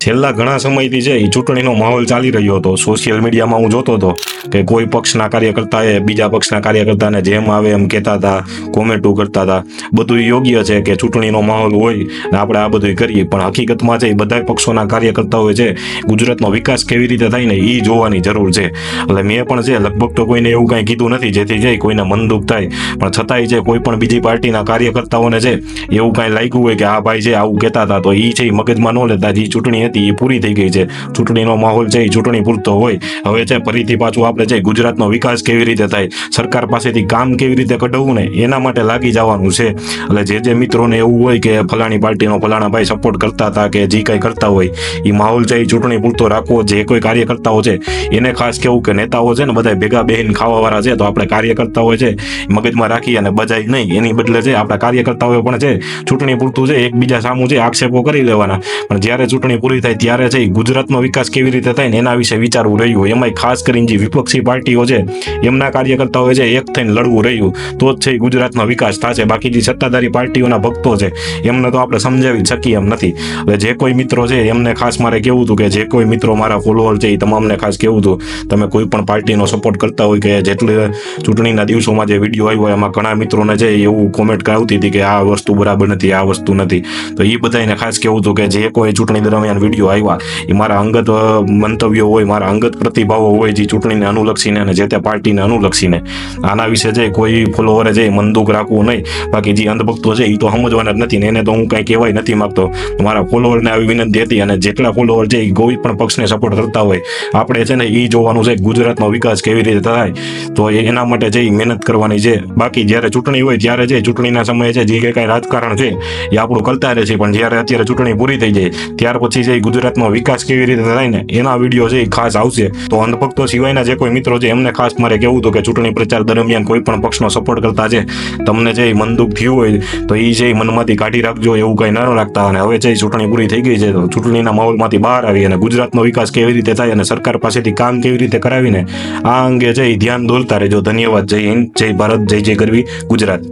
છેલ્લા ઘણા સમયથી છે એ ચૂંટણીનો માહોલ ચાલી રહ્યો હતો. સોશિયલ મીડિયામાં હું જોતો હતો કે કોઈ પક્ષના કાર્યકર્તાએ બીજા પક્ષના કાર્યકર્તાને જેમ આવે એમ કહેતા હતા, કોમેન્ટો કરતા હતા. બધું યોગ્ય છે કે ચૂંટણીનો માહોલ હોય ને આપણે આ બધું કરીએ, પણ હકીકતમાં છે એ બધા પક્ષોના કાર્યકર્તાઓ છે ગુજરાતનો વિકાસ કેવી રીતે થાય ને એ જોવાની જરૂર છે. એટલે મેં પણ છે લગભગ તો કોઈને એવું કાંઈ કીધું નથી જેથી છે કોઈને મન દુઃખ થાય, પણ છતાંય છે કોઈ પણ બીજી પાર્ટીના કાર્યકર્તાઓને છે એવું કાંઈ લાગ્યું હોય કે આ ભાઈ છે આવું કહેતા હતા તો એ છે મગજમાં ન લેતા. જે ચૂંટણી હતી એ પૂરી થઈ ગઈ છે. ચૂંટણીનો માહોલ છે એ ચૂંટણી પૂરતો હોય. હવે છે ફરીથી પાછું આપણે છે ગુજરાતનો વિકાસ કેવી રીતે થાય, સરકાર પાસેથી કામ કેવી રીતે કઢાવવું ને એના માટે લાગી જવાનું છે. એટલે જે મિત્રોને એવું હોય કે ફલાણી પાર્ટીનો ફલાણા ભાઈ સપોર્ટ કરતા હતા કે જે કંઈ કરતા હોય એ માહોલ છે એ ચૂંટણી પૂરતો રાખવો. જે કોઈ કાર્યકર્તાઓ છે એને ખાસ કેવું કે નેતાઓ છે ને બધા ભેગા બેહીને ખાવાવાળા છે, તો આપણે કાર્યકર્તાઓ છે મગજમાં રાખી અને બજાય નહીં. એની બદલે છે આપણા કાર્યકર્તાઓ પણ છે ચૂંટણી પૂરતું છે એકબીજા સામું છે આક્ષેપો કરી લેવાના, પણ જ્યારે ચૂંટણી પૂરી થાય ત્યારે છે ગુજરાતનો વિકાસ કેવી રીતે થાય ને એના વિશે વિચારવું રહ્યું. એમાંય ખાસ કરીને જે વિપક્ષી પાર્ટીઓ છે એમના કાર્યકર્તાઓ છે એક થઈને લડવું રહ્યું તો જ છે ગુજરાતનો વિકાસ થશે. બાકી જે સત્તાધારી પાર્ટીઓના ભક્તો છે એમને તો આપણે સમજાવી શકીએ એમ નથી. હવે જે કોઈ મિત્રો છે એમને ખાસ મારે કેવું હતું કે જે કોઈ મિત્રો મારા ફોલોઅર છે એ તમામને ખાસ કેવું હતું, તમે કોઈ પણ પાર્ટીનો સપોર્ટ કરતા હોય કે જેટલી ચૂંટણીના દિવસોમાં જે વિડીયો આવ્યો એમાં ઘણા મિત્રોને છે એવું કોમેન્ટ આવતી હતી કે આ વસ્તુ બરાબર નથી, આ વસ્તુ નથી. તો એ બધાને ખાસ કેવું હતું કે જે કોઈ ચૂંટણી દરમિયાન વિડીયો આવ્યા એ મારા અંગત મંતવ્યો હોય, મારા અંગત પ્રતિભાવો હોય જે ચૂંટણીને અનુલક્ષીને અને જે તે પાર્ટીને અનુલક્ષીને. આના વિશે છે કોઈ ફોલોવરે છે મન દુઃખ રાખવું નહીં. બાકી જે અંધભક્તો છે એ તો સમજવાના જ નથી ને એને તો હું કાંઈ કહેવાય નથી માગતો. મારા ફોલોવરને આવી વિનંતી હતી અને જેટલા ફોલોવર છે એ કોઈ પણ પક્ષને સપોર્ટ કરતા હોય આપણે છે ને એ જોવાનું છે ગુજરાતનો વિકાસ કેવી રીતે થાય, તો એના માટે છે એ મહેનત કરવાની છે. બાકી જ્યારે ચૂંટણી હોય ત્યારે છે ચૂંટણીના સમયે છે જે કાંઈ રાજકારણ છે એ આપણું કરતા રહે છે, પણ જ્યારે અત્યારે ચૂંટણી પૂરી થઈ જાય ત્યાર પછી છે ગુજરાતનો વિકાસ કેવી રીતે થાય ને એના વિડીયો છે એ ખાસ આવશે. તો અંધભક્તો સિવાયના જે કોઈ મિત્રો છે એમને ખાસ મારે કહેવું હતું કે ચૂંટણી પ્રચાર દરમિયાન કોઈ પણ પક્ષનો સપોર્ટ કરતા છે તમને જે મન દુઃખ થયું હોય તો એ છે મનમાંથી કાઢી રાખજો, એવું કંઈ ન રાખતા. અને હવે છે ચૂંટણી પૂરી થઈ ગઈ છે તો ચૂંટણીના માહોલમાંથી બહાર આવી અને ગુજરાતનો વિકાસ કેવી રીતે થાય અને સરકાર પાસેથી કામ કેવી રીતે કરાવીને આ અંગે છે એ ધ્યાન દોરતા રહેજો. ધન્યવાદ. જય હિન્દ, જય ભારત, જય જય ગરવી ગુજરાત.